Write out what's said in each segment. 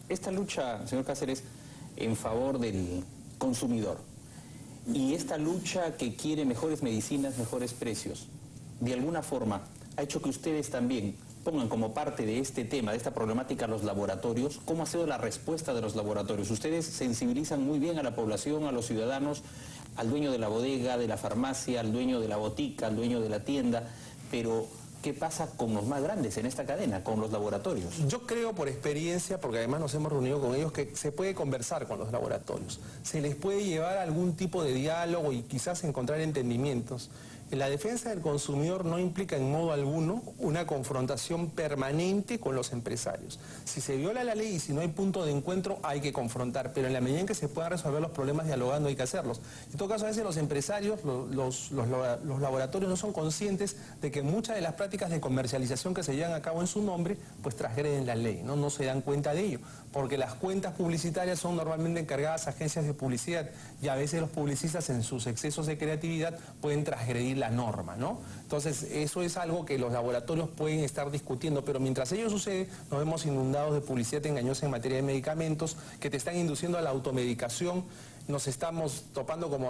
Esta lucha, señor Cáceres, en favor del consumidor y esta lucha que quiere mejores medicinas, mejores precios, de alguna forma ha hecho que ustedes también pongan como parte de este tema, de esta problemática, los laboratorios. ¿Cómo ha sido la respuesta de los laboratorios? Ustedes sensibilizan muy bien a la población, a los ciudadanos, al dueño de la bodega, de la farmacia, al dueño de la botica, al dueño de la tienda, pero ¿qué pasa con los más grandes en esta cadena, con los laboratorios? Yo creo por experiencia, porque además nos hemos reunido con ellos, que se puede conversar con los laboratorios. Se les puede llevar algún tipo de diálogo y quizás encontrar entendimientos. La defensa del consumidor no implica en modo alguno una confrontación permanente con los empresarios. Si se viola la ley y si no hay punto de encuentro, hay que confrontar, pero en la medida en que se puedan resolver los problemas dialogando hay que hacerlos. En todo caso, a veces los empresarios, los laboratorios no son conscientes de que muchas de las prácticas de comercialización que se llevan a cabo en su nombre, pues transgreden la ley, ¿no? No se dan cuenta de ello, porque las cuentas publicitarias son normalmente encargadas a agencias de publicidad y a veces los publicistas en sus excesos de creatividad pueden transgredir la norma, ¿no? Entonces, eso es algo que los laboratorios pueden estar discutiendo, pero mientras ello sucede, nos vemos inundados de publicidad engañosa en materia de medicamentos que te están induciendo a la automedicación. Nos estamos topando con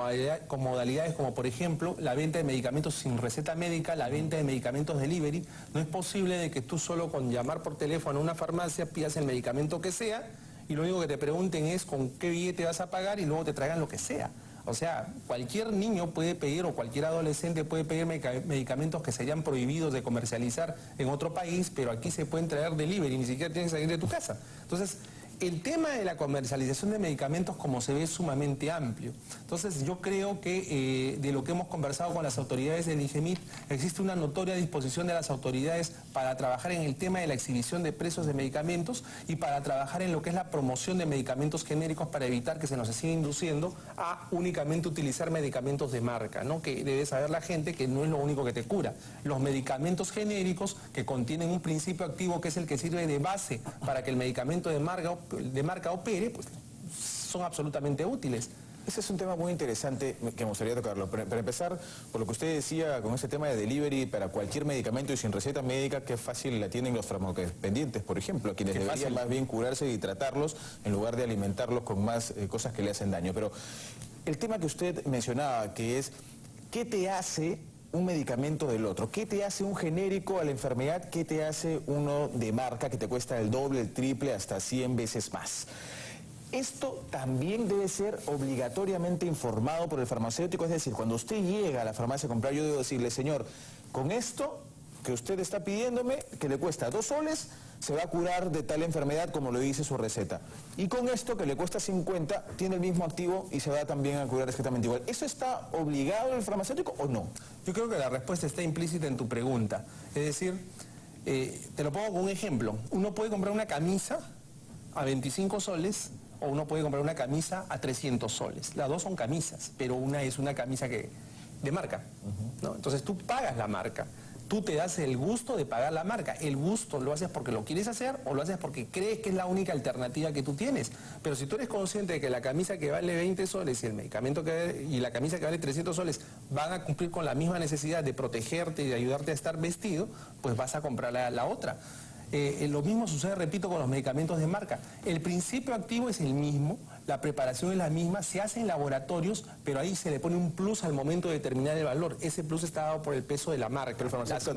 modalidades como, por ejemplo, la venta de medicamentos sin receta médica, la venta de medicamentos delivery. No es posible de que tú solo con llamar por teléfono a una farmacia pidas el medicamento que sea y lo único que te pregunten es con qué billete vas a pagar y luego te traigan lo que sea. O sea, cualquier niño puede pedir o cualquier adolescente puede pedir medicamentos que se hayan prohibidos de comercializar en otro país, pero aquí se pueden traer delivery, ni siquiera tienes que salir de tu casa. Entonces, el tema de la comercialización de medicamentos, como se ve, es sumamente amplio. Entonces, yo creo que de lo que hemos conversado con las autoridades del IGEMIT, existe una notoria disposición de las autoridades para trabajar en el tema de la exhibición de precios de medicamentos y para trabajar en lo que es la promoción de medicamentos genéricos para evitar que se nos siga induciendo a únicamente utilizar medicamentos de marca, ¿no? Que debe saber la gente que no es lo único que te cura. Los medicamentos genéricos que contienen un principio activo que es el que sirve de base para que el medicamento de marca opere, pues son absolutamente útiles. Ese es un tema muy interesante que me gustaría tocarlo. Para empezar, por lo que usted decía con ese tema de delivery para cualquier medicamento y sin receta médica, qué fácil la tienen los farmacodependientes, por ejemplo, quienes deberían más bien curarse y tratarlos en lugar de alimentarlos con más cosas que le hacen daño. Pero el tema que usted mencionaba, que es, ¿qué te hace un medicamento del otro? ¿Qué te hace un genérico a la enfermedad? ¿Qué te hace uno de marca que te cuesta el doble, el triple, hasta 100 veces más? Esto también debe ser obligatoriamente informado por el farmacéutico, es decir, cuando usted llega a la farmacia a comprar, yo debo decirle, señor, con esto que usted está pidiéndome, que le cuesta 2 soles, se va a curar de tal enfermedad como lo dice su receta. Y con esto que le cuesta 50, tiene el mismo activo y se va también a curar exactamente igual. ¿Eso está obligado el farmacéutico o no? Yo creo que la respuesta está implícita en tu pregunta. Es decir, te lo pongo con un ejemplo. Uno puede comprar una camisa a 25 soles o uno puede comprar una camisa a 300 soles. Las dos son camisas, pero una es una camisa de marca, ¿no? Entonces tú pagas la marca. Tú te das el gusto de pagar la marca. El gusto lo haces porque lo quieres hacer o lo haces porque crees que es la única alternativa que tú tienes. Pero si tú eres consciente de que la camisa que vale 20 soles y el medicamento y la camisa que vale 300 soles van a cumplir con la misma necesidad de protegerte y de ayudarte a estar vestido, pues vas a comprar la otra. Lo mismo sucede, repito, con los medicamentos de marca. El principio activo es el mismo, la preparación es la misma, se hace en laboratorios, pero ahí se le pone un plus al momento de determinar el valor. Ese plus está dado por el peso de la marca. ¿Pero el farmacéutico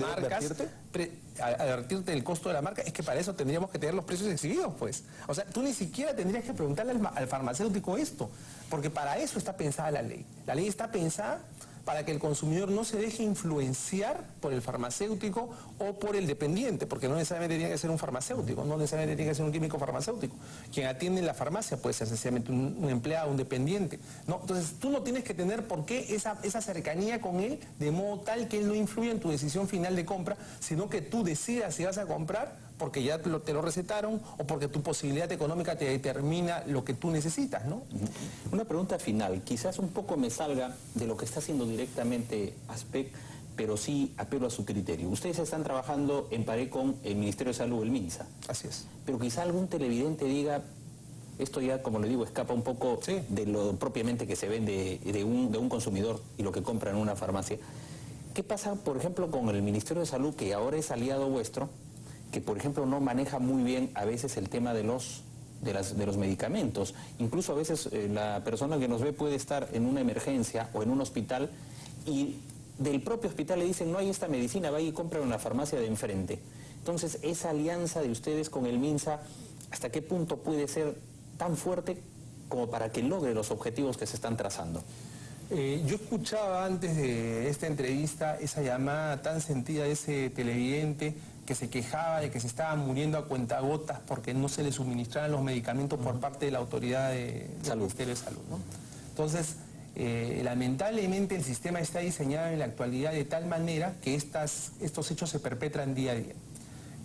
debe advertirte del costo de la marca? Es que para eso tendríamos que tener los precios exhibidos, pues. O sea, tú ni siquiera tendrías que preguntarle al farmacéutico esto, porque para eso está pensada la ley. La ley está pensada para que el consumidor no se deje influenciar por el farmacéutico o por el dependiente, porque no necesariamente tiene que ser un farmacéutico, no necesariamente tiene que ser un químico farmacéutico. Quien atiende en la farmacia puede ser sencillamente un empleado, un dependiente, ¿no? Entonces tú no tienes que tener por qué esa cercanía con él de modo tal que él no influya en tu decisión final de compra, sino que tú decidas si vas a comprar porque ya te lo recetaron o porque tu posibilidad económica te determina lo que tú necesitas, ¿no? Una pregunta final, quizás un poco me salga de lo que está haciendo directamente ASPEC, pero sí apelo a su criterio. Ustedes están trabajando en pared con el Ministerio de Salud, el MINSA. Así es. Pero quizá algún televidente diga, esto ya, como le digo, escapa un poco de lo propiamente que se vende de un consumidor y lo que compra en una farmacia. ¿Qué pasa, por ejemplo, con el Ministerio de Salud, que ahora es aliado vuestro, que por ejemplo no maneja muy bien a veces el tema de los medicamentos. Incluso a veces la persona que nos ve puede estar en una emergencia o en un hospital y del propio hospital le dicen no hay esta medicina, vaya y compra en la farmacia de enfrente. Entonces esa alianza de ustedes con el MINSA, ¿hasta qué punto puede ser tan fuerte como para que logre los objetivos que se están trazando? Yo escuchaba antes de esta entrevista esa llamada tan sentida de ese televidente que se quejaba de que se estaban muriendo a cuentagotas porque no se le suministraban los medicamentos por parte de la autoridad del Ministerio de Salud, ¿no? Entonces, lamentablemente el sistema está diseñado en la actualidad de tal manera que estos hechos se perpetran día a día.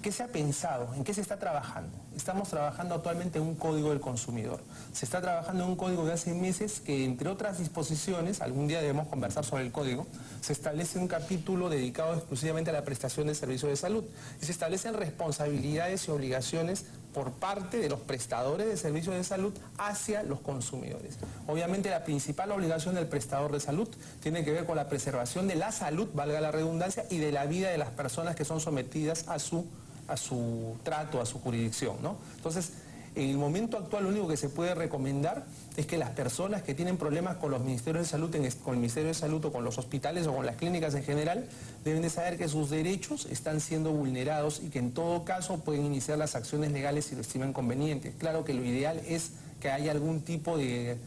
¿Qué se ha pensado? ¿En qué se está trabajando? Estamos trabajando actualmente en un código del consumidor. Se está trabajando en un código de hace meses que, entre otras disposiciones, algún día debemos conversar sobre el código, se establece un capítulo dedicado exclusivamente a la prestación de servicios de salud. Y se establecen responsabilidades y obligaciones por parte de los prestadores de servicios de salud hacia los consumidores. Obviamente la principal obligación del prestador de salud tiene que ver con la preservación de la salud, valga la redundancia, y de la vida de las personas que son sometidas a su trato, a su jurisdicción, ¿no? Entonces, en el momento actual lo único que se puede recomendar es que las personas que tienen problemas con los ministerios de salud, con el Ministerio de Salud o con los hospitales o con las clínicas en general, deben de saber que sus derechos están siendo vulnerados y que en todo caso pueden iniciar las acciones legales si lo estiman conveniente. Claro que lo ideal es que haya algún tipo de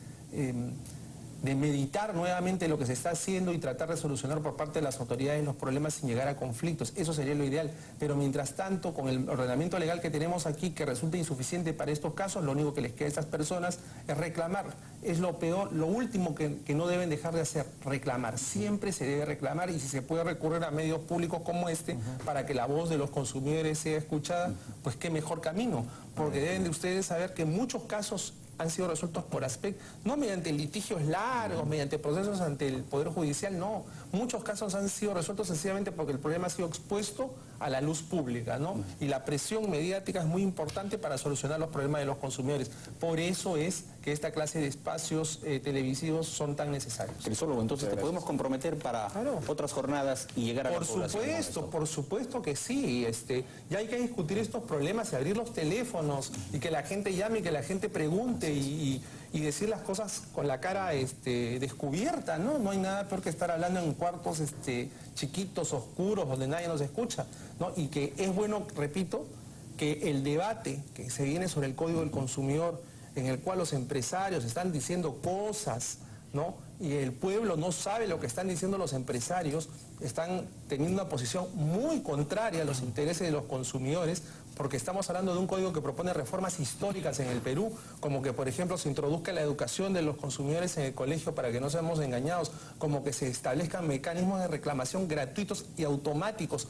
meditar nuevamente lo que se está haciendo y tratar de solucionar por parte de las autoridades los problemas sin llegar a conflictos. Eso sería lo ideal. Pero mientras tanto, con el ordenamiento legal que tenemos aquí, que resulta insuficiente para estos casos, lo único que les queda a estas personas es reclamar. Es lo peor, lo último que no deben dejar de hacer, reclamar. Siempre se debe reclamar y si se puede recurrir a medios públicos como este para que la voz de los consumidores sea escuchada, pues qué mejor camino. Porque deben de ustedes saber que en muchos casos han sido resueltos por aspecto, no mediante litigios largos, mediante procesos ante el Poder Judicial, no. Muchos casos han sido resueltos sencillamente porque el problema ha sido expuesto a la luz pública, ¿no? Y la presión mediática es muy importante para solucionar los problemas de los consumidores. Por eso es que esta clase de espacios televisivos son tan necesarios. Crisólogo, entonces te podemos comprometer para otras jornadas y llegar a la población. Por supuesto que sí. Ya hay que discutir estos problemas y abrir los teléfonos y que la gente llame y que la gente pregunte y decir las cosas con la cara descubierta, ¿no? No hay nada peor que estar hablando en cuartos chiquitos, oscuros, donde nadie nos escucha, ¿no? Y que es bueno, repito, que el debate que se viene sobre el Código del Consumidor, en el cual los empresarios están diciendo cosas, ¿no? Y el pueblo no sabe lo que están diciendo los empresarios, están teniendo una posición muy contraria a los intereses de los consumidores, porque estamos hablando de un código que propone reformas históricas en el Perú, como que, por ejemplo, se introduzca la educación de los consumidores en el colegio para que no seamos engañados, como que se establezcan mecanismos de reclamación gratuitos y automáticos,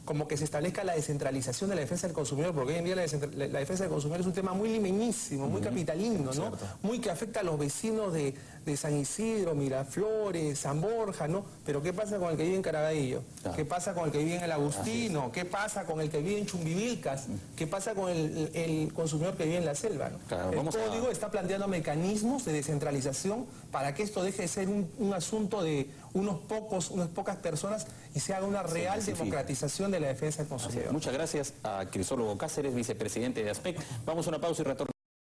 como que se establezca la descentralización de la defensa del consumidor, porque hoy en día la defensa del consumidor es un tema muy limeñísimo, muy capitalino, ¿no? Muy que afecta a los vecinos de San Isidro, Miraflores, San Borja, ¿no? Pero ¿qué pasa con el que vive en Caraballo? ¿Qué pasa con el que vive en el Agustino? ¿Qué pasa con el que vive en Chumbivilcas? ¿Qué pasa con el consumidor que vive en la selva, ¿no? Claro, el código está planteando mecanismos de descentralización para que esto deje de ser un asunto de unas pocas personas y se haga una real democratización de la defensa del consumidor. Muchas gracias a Crisólogo Cáceres, vicepresidente de ASPEC. Vamos a una pausa y retornamos.